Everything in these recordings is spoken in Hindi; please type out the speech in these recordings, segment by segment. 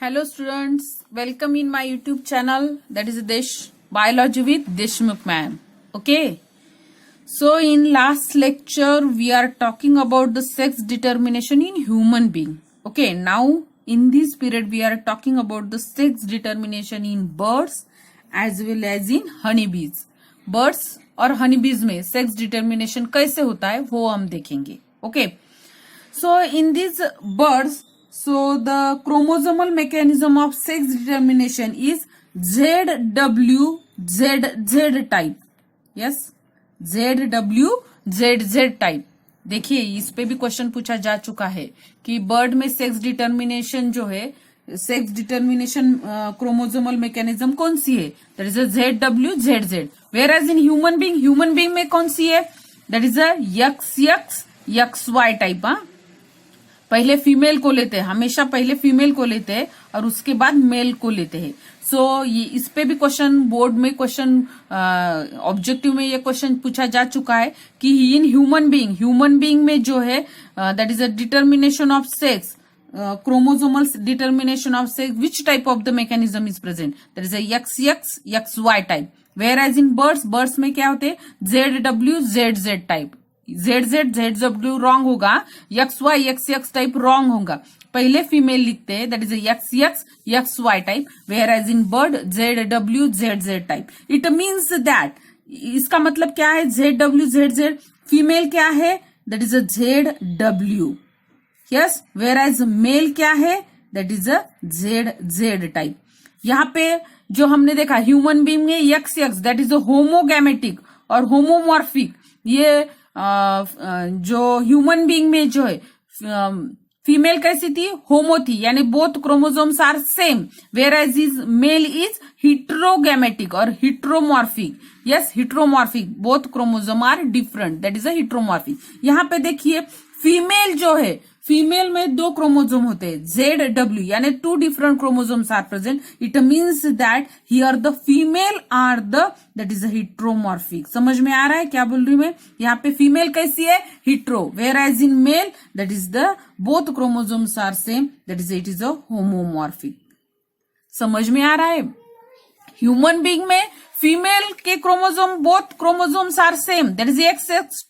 Hello students, welcome in my YouTube channel, that is Desh Biology with Deshmukh ma'am. Okay, so in last lecture we are talking about the sex determination in human being. Okay, now in this period we are talking about the sex determination in birds as well as in honeybees. Birds और honeybees में sex determination कैसे होता है वो हम देखेंगे. Okay, so in these birds, so the chromosomal mechanism of sex determination is ZWZZ type. Yes, ZWZZ type. देखिए इस पे भी क्वेश्चन पूछा जा चुका है कि बर्ड में सेक्स डिटर्मिनेशन जो है, सेक्स डिटर्मिनेशन क्रोमोसोमल मैकेनिज्म कौन सी है? That is a ZWZZ. Where as in human being में कौन सी है? That is a XY type. पहले फीमेल को लेते हैं, हमेशा पहले फीमेल को लेते हैं और उसके बाद मेल को लेते हैं. सो ये इस पे भी क्वेश्चन बोर्ड में क्वेश्चन ऑब्जेक्टिव में ये क्वेश्चन पूछा जा चुका है कि इन ह्यूमन बीइंग में जो है that is a determination of sex, chromosomal determination of sex, which type of the mechanism is present? That is a XY type. Where as in birds में क्या होते हैं? ZWZZ type. ZW रॉन्ग होगा, XX टाइप रॉन्ग होगा. पहले फीमेल लिखते हैं, that is XY type. Where as in bird ZWZZ type. It means that, इसका मतलब क्या है? ZWZZ फीमेल क्या है? That is a ZW. Yes, where as male क्या है? That is a ZZ type. यहाँ पे जो हमने देखा ह्यूमन बीइंग में XX that is a homogametic और होमोमॉर्फिक. ये जो ह्यूमन बीइंग में जो है फीमेल कैसी थी? होमो थी, यानी both chromosomes are same. Whereas is male is heterogametic और heteromorphic. Yes, heteromorphic. Both chromosome are different, that is a heteromorphic. यहाँ पे देखिए फीमेल जो है, फीमेल में 2 क्रोमोसोम होते हैं, ZW, यानी 2 different chromosomes are present. It means that here the female are that is a heteromorphic. समझ में आ रहा है क्या बोल रही हूं मैं? यहाँ पे फीमेल कैसी है? Hetero. Where as in male that is the both chromosomes are same, that is it is a homomorphic. समझ में आ रहा है? ह्यूमन बीइंग में फीमेल के chromosome, both chromosomes are same, that is XX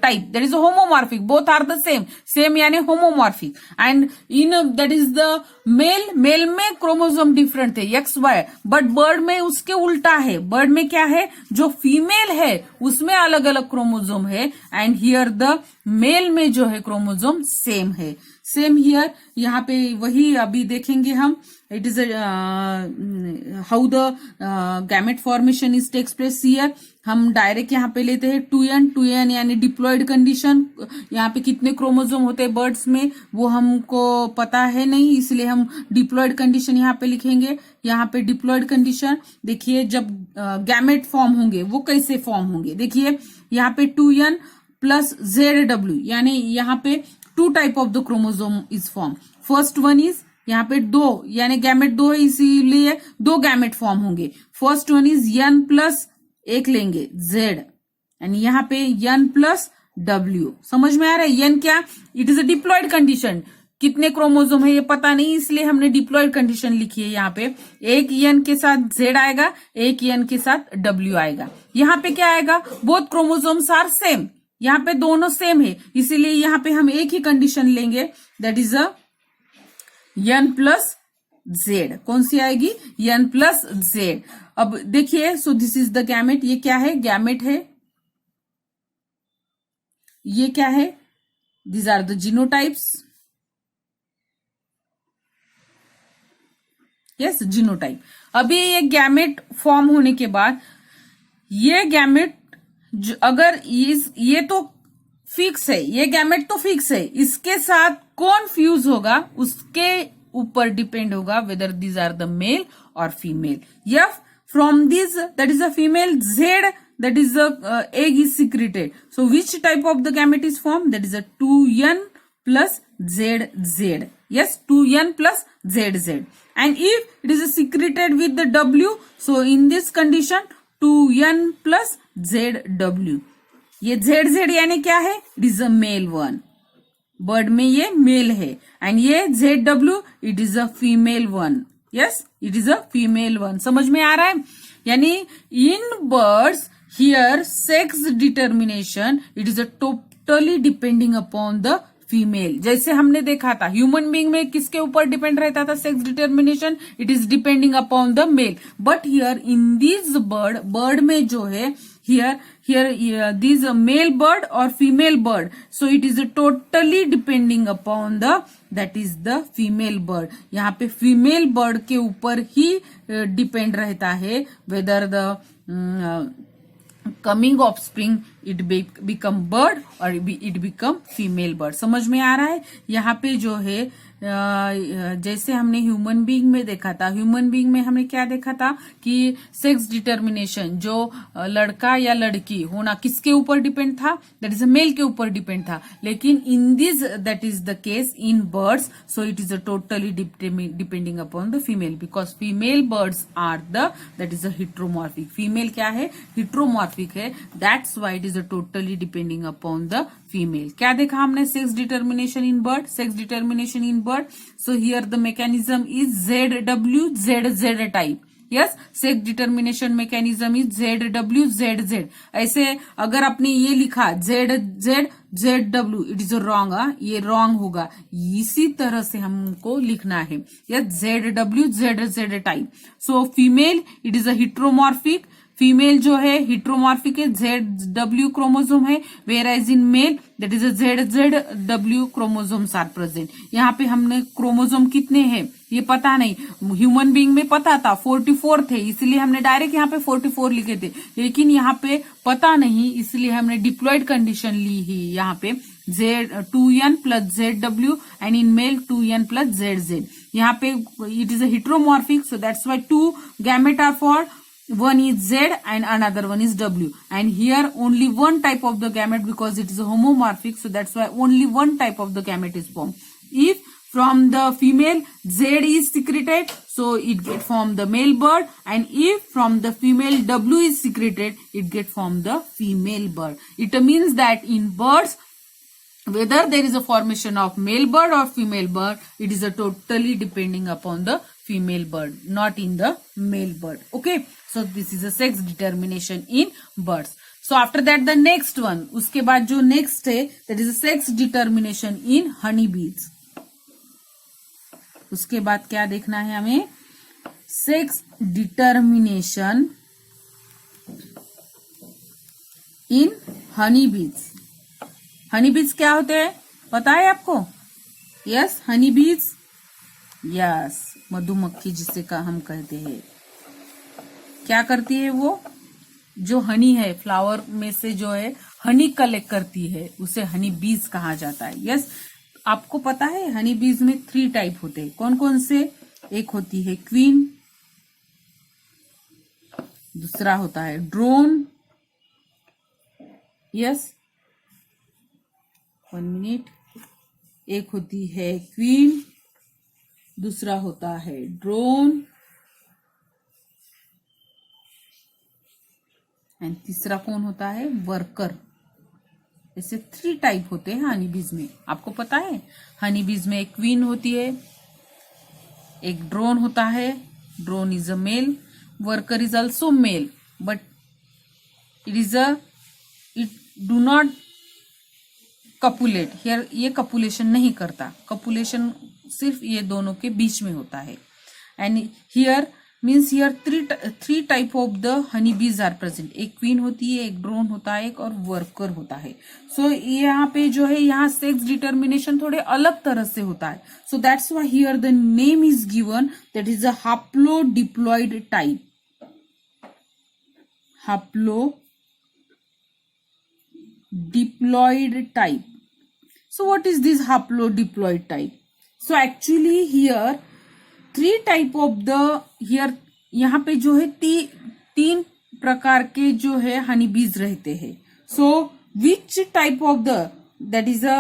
type, that is homomorphic. Both are the same यानी homomorphic. And in that is the male में क्रोमोसोम डिफरेंट थे, XY. बट बर्ड में उसके उल्टा है. बर्ड में क्या है? जो फीमेल है उसमें अलग अलग क्रोमोसोम है, एंड हियर द मेल में जो है क्रोमोसोम सेम है. सेम हियर, यहाँ पे वही अभी देखेंगे हम. It is how the gamete formation is takes place here. हम डायरेक्ट यहाँ पे लेते हैं 2n यानी डिप्लॉयड कंडीशन. यहाँ पे कितने क्रोमोसोम होते हैं बर्ड्स में वो हमको पता है नहीं, इसलिए हम डिप्लॉयड कंडीशन यहाँ पे लिखेंगे. यहाँ पे डिप्लॉयड कंडीशन देखिए, जब गैमेट फॉर्म होंगे वो कैसे फॉर्म होंगे? देखिए यहाँ पे 2n प्लस ZW, यानी यहाँ पे 2 type of the chromosome is form. First one is यहाँ पे 2, यानी गैमेट 2 है, इसीलिए 2 गैमेट फॉर्म होंगे. First one is n plus एक लेंगे Z, यानी यहाँ पे n प्लस W. समझ में आ रहा है? n क्या? It is a diploid condition. कितने क्रोमोसोम है ये पता नहीं, इसलिए हमने डिप्लॉयड कंडीशन लिखी है. यहाँ पे एक n के साथ Z आएगा, एक n के साथ W आएगा. यहाँ पे क्या आएगा? Both chromosomes are same. यहाँ पे दोनों सेम है, इसीलिए यहाँ पे हम एक ही कंडीशन लेंगे, that is a n plus Z. कौन सी आएगी? n plus Z. अब देखिए, so this is the gamete. ये क्या है? गैमेट है. ये क्या है? These are the genotypes. Yes, genotype. अभी ये गैमेट फॉर्म होने के बाद ये गैमेट अगर ये तो फिक्स है, ये गैमेट तो फिक्स है, इसके साथ कौन फ्यूज होगा उसके ऊपर डिपेंड होगा whether these are the male और female. F from this, that is a female. Z, that is a egg is secreted. So which type of the gamete is formed? That is a 2n plus ZZ. Yes, 2n plus ZZ. And if it is secreted with the W, so in this condition 2n plus ZW. ये ZZ यानी क्या है? It is a male one. Bird में ये मेल है, एंड ये ZW it is a female one. Yes, it is a female one. समझ में आ रहा है? यानी in birds here sex determination it is a totally depending upon the female. जैसे हमने देखा था ह्यूमन बीइंग में किसके ऊपर डिपेंड रहता था sex determination, it is depending upon the male. But here in this bird में जो है here these male bird or female bird, so it is totally depending upon that is the female bird. यहाँ पे फीमेल बर्ड के ऊपर ही डिपेंड रहता है whether the coming of spring it become bird और इट बिकम फीमेल बर्ड. समझ में आ रहा है? यहाँ पे जो है जैसे हमने ह्यूमन बीइंग में देखा था, ह्यूमन बीइंग में हमने क्या देखा था कि सेक्स डिटर्मिनेशन जो लड़का या लड़की होना किसके ऊपर डिपेंड था, दैट इज अ मेल के ऊपर डिपेंड था. लेकिन in this that is the case in birds, so it is a totally depending upon the female, because female birds are the that is a heteromorphic. Female क्या है? हिट्रोमॉर्फिक है. That's why it is a totally depending upon the female. क्या देखा हमने? Sex determination in bird, sex determination in bird. So here the mechanism is ZW ZZ type. Yes, sex determination mechanism is ZW ZZ. ऐसे अगर आपने ये लिखा ZZ ZW, it is wrong. ये रॉन्ग होगा. इसी तरह से हमको लिखना है. Yes, ZW ZZ type. So female it is a heteromorphic. Female जो है हिट्रोमॉर्फिक है, ZW क्रोमोसोम है, where as in male that is a ZZW chromosomes are present. यहाँ पे हमने क्रोमोसोम कितने हैं ये पता नहीं. ह्यूमन बीइंग में पता था 44 थे, इसलिए हमने डायरेक्ट यहाँ पे 44 लिखे थे. लेकिन यहाँ पे पता नहीं, इसलिए हमने डिप्लॉयड कंडीशन ली ही. यहाँ पे Z2N plus ZW and in male 2N plus ZZ. यहाँ पे it is a heteromorphic, so that's why 2 gamete are for, one is Z and another one is W, and here only one type of the gamete because it is a homomorphic, so that's why only one type of the gamete is formed. If from the female Z is secreted, so it get form the male bird, and if from the female W is secreted, it get form the female bird. It means that in birds, whether there is a formation of male bird or female bird, it is a totally depending upon the female bird, not in the male bird. Okay, so this is a sex determination in birds. So after that the next one, उसके बाद जो next है that is a sex determination in honeybees. उसके बाद क्या देखना है हमें? सेक्स डिटर्मिनेशन इन हनीबीज. हनीबीज क्या होते हैं पता है आपको? यस, हनीबीज, यस, मधुमक्खी जिसे का हम कहते हैं. क्या करती है वो? जो हनी है फ्लावर में से जो है हनी कलेक्ट करती है, उसे हनी बीज कहा जाता है. यस, आपको पता है हनी बीज में 3 टाइप होते हैं. कौन कौन से? एक होती है क्वीन, दूसरा होता है ड्रोन. Yes, 1 minute. एक होती है क्वीन, दूसरा होता है ड्रोन, एंड तीसरा कौन होता है? वर्कर. ऐसे 3 टाइप होते हैं हनी बीज में. आपको पता है हनी बीज में एक क्वीन होती है, एक ड्रोन होता है, drone is a male, worker is also male, but it do not copulate. Here ये कपुलेशन नहीं करता. कपुलेशन सिर्फ ये दोनों के बीच में होता है. And here means here 3 type of the honey bees are present. एक क्वीन होती है, एक ड्रोन होता है, एक और वर्कर होता है. सो यहाँ पे जो है यहाँ सेक्स डिटर्मिनेशन थोड़े अलग तरह से होता है. So that's why here the name is given that is a haplodiploid type. Haplodiploid type. So what is this haplodiploid type? So actually here 3 type of the here यहाँ पे जो है 3 प्रकार के जो है हनी बीज रहते हैं. So which type of the that is a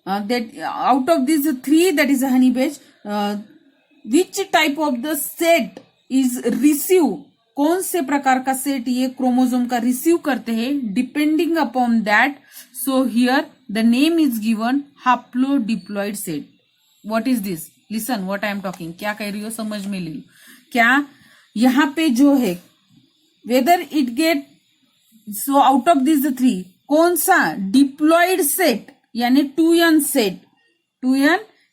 that out of these 3 that is a honey bees, which type of the set is receive, कौन से प्रकार का सेट ये क्रोमोसोम का रिसीव करते हैं, depending upon that. So here the name is given haplodiploid set. What is this? Listen what I am talking. क्या कह रही हो समझ में ली. क्या यहाँ पे जो है whether it get so out of these three कौन सा डिप्लॉइड सेट यानी 2n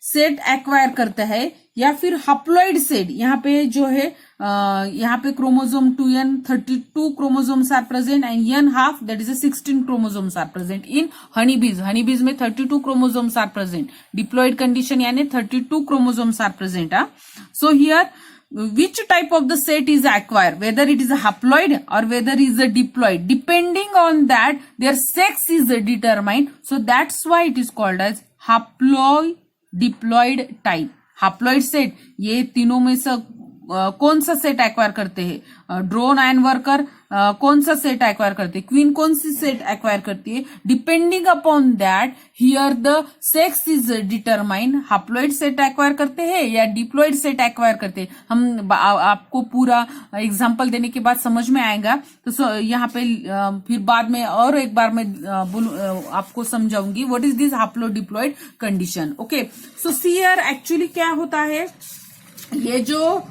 सेट एक्वायर करता है या फिर हप्लॉइड सेट. यहाँ पे जो है यहाँ पे chromosome 2n 32 chromosomes are present and n half that is 16 chromosomes are present in honeybees में 32 chromosomes are present. Diploid condition यानी 32 chromosomes are present. So here which type of the set is acquired, whether it is a haploid or whether it is a diploid, depending on that their sex is determined. So that's why it is called as haplodiploid type. haploid set ये तीनों में से कौन सा सेट एक्वायर करते हैं. ड्रोन एंड वर्कर कौन सा सेट एक्वायर करते हैं, क्वीन कौन सी सेट एक्वायर करती है. Depending upon that here the sex is determine. Haploid set acquire करते हैं या डिप्लॉइड सेट एक्वायर करते हैं. हम आपको पूरा एग्जांपल देने के बाद समझ में आएगा. तो यहाँ पे फिर बाद में और एक बार मैं आपको समझाऊंगी what is this haplodiploid condition. Okay, so see here actually क्या होता है. ये जो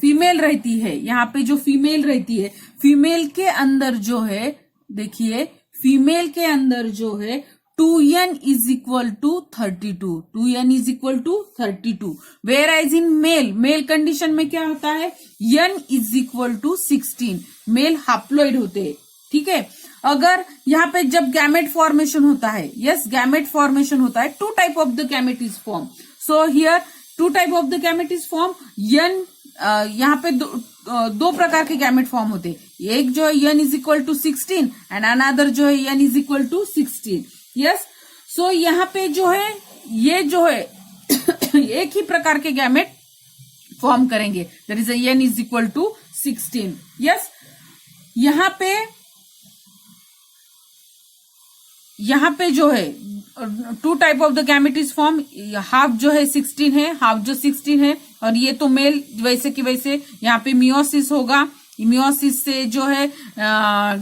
फीमेल रहती है, यहाँ पे जो फीमेल रहती है, फीमेल के अंदर जो है देखिए फीमेल के अंदर जो है 2n is equal to 32. 2n is equal to 32. Where as in male condition में क्या होता है, n is equal to 16. Male haploid होते हैं. ठीक है. अगर यहाँ पे जब गैमेट फॉर्मेशन होता है, यस गैमेट फॉर्मेशन होता है, 2 type of the gamete is form. So here 2 type of the gamete is form. यहाँ पे दो प्रकार के गैमेट फॉर्म होते हैं. एक जो है n is equal to 16 and another जो है n is equal to 16. Yes, so यहाँ पे जो है ये जो है एक ही प्रकार के गैमेट फॉर्म करेंगे. That is n is equal to 16. Yes, यहाँ पे जो है 2 type of the gamete is form. Half जो है 16 है, हाफ जो 16 है, और ये तो मेल वैसे की वैसे. यहाँ पे मियोसिस होगा, मियोसिस से जो है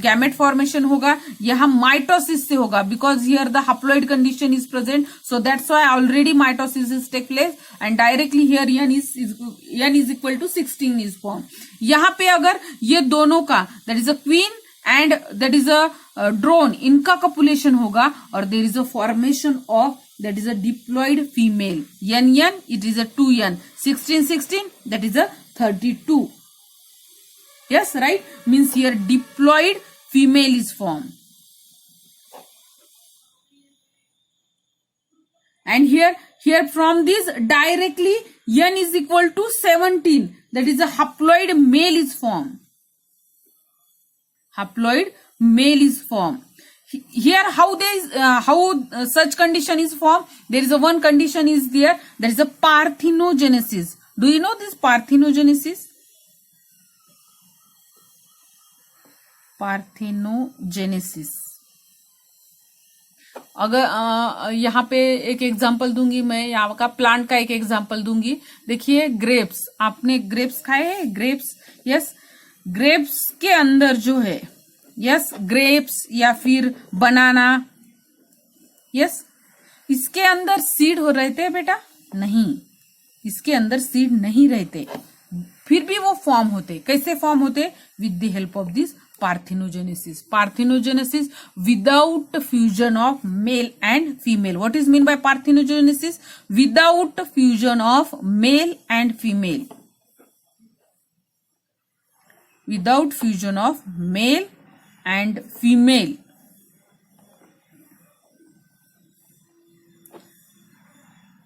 गैमेट फॉर्मेशन होगा. यहाँ माइटोसिस से होगा because here the haploid condition is present. So that's why already mitosis is take place and directly here n is equal to 16 is form. यहाँ पे अगर ये दोनों का that is a queen and that is a drone, इनका कपुलेशन होगा और there is a formation of that is a diploid female. n it is a 2n. 16 that is a 32. Yes, right? Means here diploid female is formed. And here from this directly n is equal to 17. That is a haploid male is formed. Haploid male is formed. Here how such condition is formed? There is a one condition is there. There is a parthenogenesis. Do you know this parthenogenesis? Parthenogenesis. अगर यहाँ पे एक एग्जांपल दूंगी मैं, यहाँ का प्लांट का एक एग्जांपल दूंगी. देखिए ग्रेप्स, आपने ग्रेप्स खाए हैं? Grapes, yes. ग्रेप्स के अंदर जो है, यस ग्रेप्स या फिर बनाना, यस इसके अंदर सीड हो रहते हैं बेटा? नहीं, इसके अंदर सीड नहीं रहते, फिर भी वो फॉर्म होते. कैसे फॉर्म होते? With the help of this parthenogenesis. Parthenogenesis without fusion of male and female. What is mean by parthenogenesis? Without fusion of male and female. Without fusion of male and female.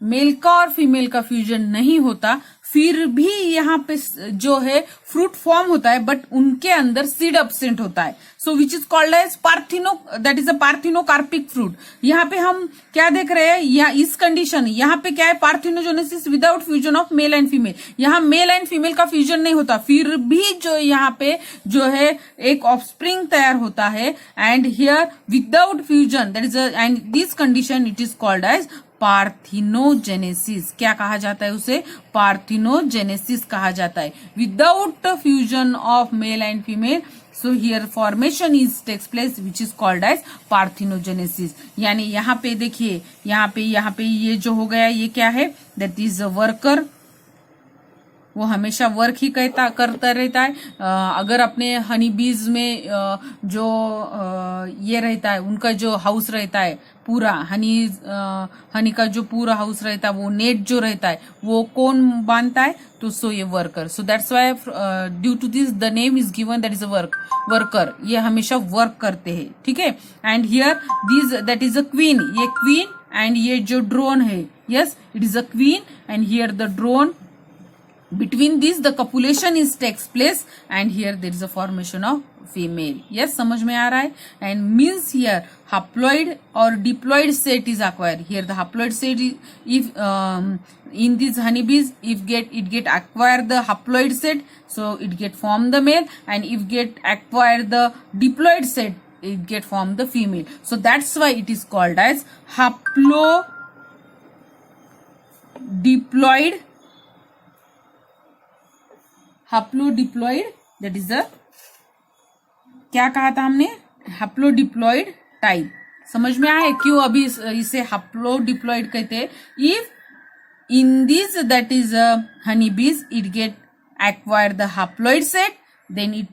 Male का और फीमेल का फ्यूजन नहीं होता, फिर भी यहाँ पे जो है फ्रूट फॉर्म होता है, बट उनके अंदर सीड एब्सेंट होता है. So which is called as partheno, that is a parthenocarpic fruit. यहाँ पे हम क्या देख रहे हैं, यहाँ इस कंडीशन, यहाँ पे क्या है, parthenogenesis without fusion of male and female. यहाँ मेल एंड फीमेल का फ्यूजन नहीं होता, फिर भी जो यहाँ पे जो है एक ऑफस्प्रिंग तैयार होता है. And here without fusion, that is and this condition it is called as parthenogenesis. क्या कहा जाता है उसे? पार्थिनोजेनेसिस कहा जाता है. Without fusion of male and female, So here formation is takes place which is called as parthenogenesis. यानी यहाँ पे देखिए, यहाँ पे ये जो हो गया ये क्या है, that is a worker. वो हमेशा वर्क ही करता रहता है. अगर अपने हनी बीज में जो ये रहता है, उनका जो हाउस रहता है पूरा हनी का जो पूरा हाउस रहता है, वो नेट जो रहता है वो कौन बांधता है, तो सो ये worker. So that's why due to this the name is given, that is a worker. ये हमेशा वर्क करते हैं, ठीक है. And here this that is a queen, ये क्वीन. एंड ये जो ड्रोन है, yes it is a queen. And here the drone. Between these the copulation is takes place, and here there is a formation of female. Yes, समझ में आ रहा है. And means here haploid or diploid set is acquired. Here the haploid set is, if in these honeybees if it get acquire the haploid set, so it get form the male, and if get acquire the diploid set, it get form the female. So that's why it is called as haplodiploid that is the, क्या कहा था हमने, हैप्लोडिप्लॉइड टाइप. समझ में आया क्यों अभी इसे हैप्लोडिप्लॉइड कहते हैं. If in this that is honey bees it get acquire the haploid set, then it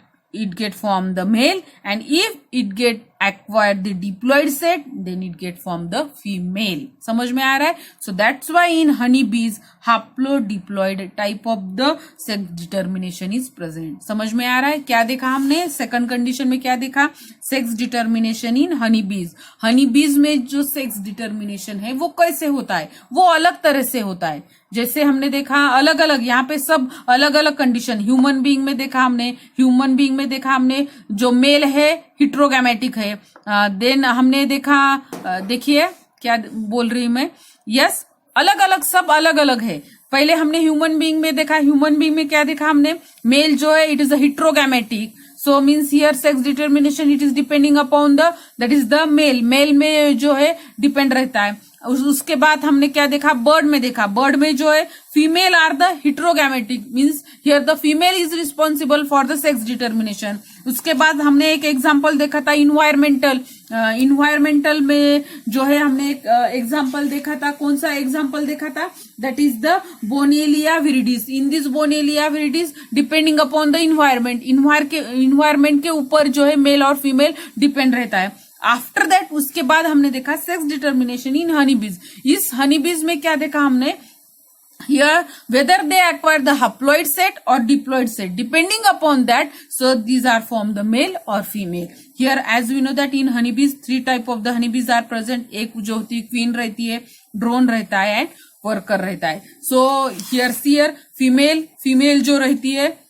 get form the male, and if it get acquire the diploid set, then it get form the female. समझ में आ रहा है. So that's why in honey bees haplodiploid type of the sex determination is present. समझ में आ रहा है. क्या देखा हमने सेकंड कंडीशन में, क्या देखा, सेक्स डिटर्मिनेशन इन हनी बीज. हनी बीज में जो सेक्स डिटर्मिनेशन है वो कैसे होता है, वो अलग तरह से होता है. जैसे हमने देखा अलग अलग, यहाँ पे सब अलग अलग कंडीशन. ह्यूमन बीइंग में देखा हमने जो मेल है हिट्रोगैमेटिक है. देन हमने देखा, देखिए क्या बोल रही मैं, यस अलग अलग, सब अलग अलग है. पहले हमने ह्यूमन बीइंग में देखा, ह्यूमन बीइंग में क्या देखा हमने, मेल जो है it is a heterogametic. So means here sex determination it is depending upon the that is the male. Male में जो है डिपेंड रहता है. उसके बाद हमने क्या देखा, बर्ड में देखा, बर्ड में जो है female are the heterogametic, means here the female is responsible for the sex determination. उसके बाद हमने एक एग्जांपल देखा था इन्वायरमेंटल में जो है हमने एक एग्जांपल देखा था. कौन सा एग्जांपल देखा था, that is the Bonellia viridis. In this Bonellia viridis depending upon the environment के ऊपर जो है मेल और फीमेल डिपेंड रहता है. आफ्टर दैट उसके बाद हमने देखा सेक्स डिटर्मिनेशन इन हनी बीज. इस हनी बीज में क्या देखा हमने, here whether they acquire the haploid set or diploid set, depending upon that, so these are form the male or female. Here as we know that in honeybees 3 type of the honeybees are present. एक जो होती है क्वीन रहती है, ड्रोन रहता है एंड वर्कर रहता है. So here फीमेल जो रहती है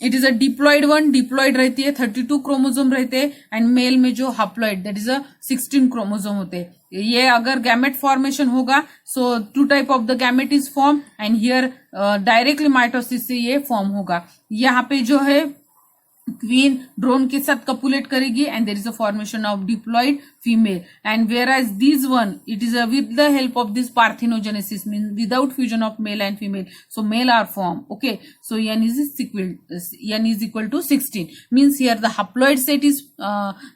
it is a diploid one, diploid रहती है, 32 क्रोमोजोम रहते हैं. एंड मेल में जो haploid that is a 16 chromosome होते हैं. ये अगर गैमेट फॉर्मेशन होगा, सो 2 type of the gamete is form, and here directly mitosis से ये फॉर्म होगा. यहाँ पे जो है क्वीन ड्रोन के साथ कपुलेट करेगी, and there is a formation of diploid female. And whereas this one it is with the help of this parthenogenesis, mean without fusion of male and female, so male are form. Okay, so n is equal to 16, means here the haploid set is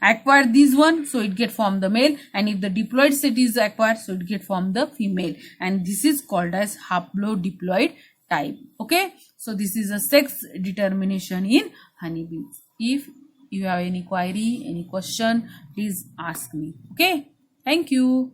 acquired this one, so it get form the male, and if the diploid set is acquired, so it get form the female, and this is called as haplodiploid type. Okay, so this is a sex determination in honeybees. If you have any query, any question, please ask me. Okay, thank you.